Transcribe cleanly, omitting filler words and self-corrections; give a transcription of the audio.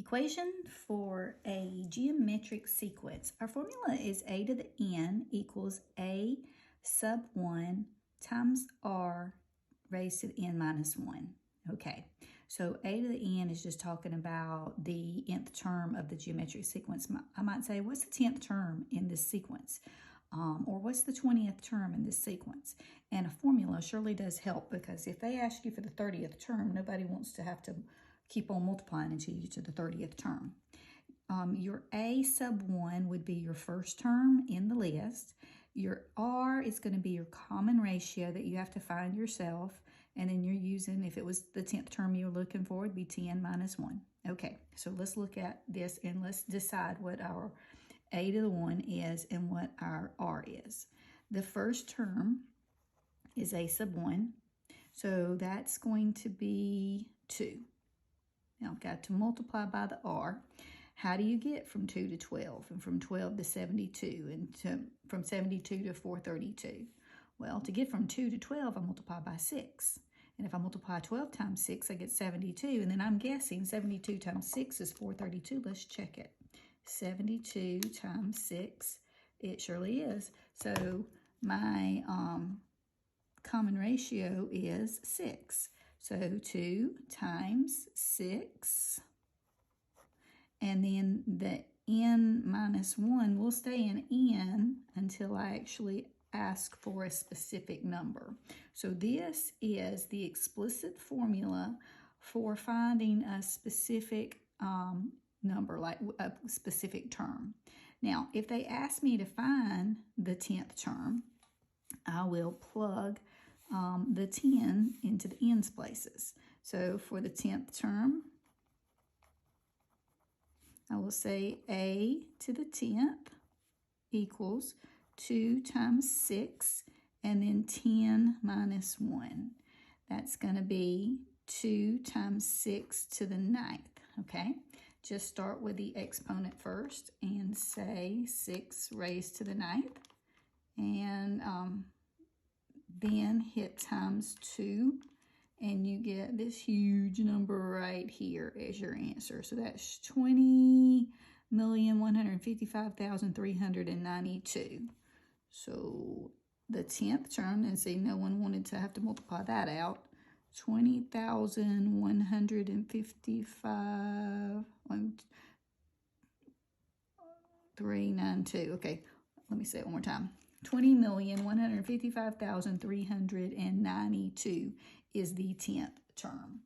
Equation for a geometric sequence. Our formula is a to the n equals a sub 1 times r raised to the n minus 1. Okay, so a to the n is just talking about the nth term of the geometric sequence. I might say, what's the 10th term in this sequence? Or what's the 20th term in this sequence? And a formula surely does help, because if they ask you for the 30th term, nobody wants to have to keep on multiplying until you get to the 30th term. Your a sub 1 would be your first term in the list. Your r is going to be your common ratio that you have to find yourself. And then you're using, if it was the 10th term you're looking for, it'd be 10 minus 1. Okay, so let's look at this and let's decide what our a to the 1 is and what our r is. The first term is a sub 1. So that's going to be 2. Now I've got to multiply by the r. How do you get from 2 to 12 and from 12 to 72 and from 72 to 432? Well, to get from 2 to 12, I multiply by 6. And if I multiply 12 times 6, I get 72. And then I'm guessing 72 times 6 is 432. Let's check it. 72 times 6, it surely is. So my common ratio is 6. So 2 times 6, and then the n minus 1 will stay in n until I actually ask for a specific number. So this is the explicit formula for finding a specific number, like a specific term. Now, if they ask me to find the 10th term, I will plug the 10 into the n's places. So for the 10th term, I will say a to the 10th equals 2 times 6, and then 10 minus 1. That's going to be 2 times 6 to the 9th, okay? Just start with the exponent first and say 6 raised to the 9th. And then hit times 2, and you get this huge number right here as your answer. So that's 20,155,392. So the 10th term, and see, no one wanted to have to multiply that out. 20,155, 392. Okay, let me say it one more time. 20,155,392 is the 10th term.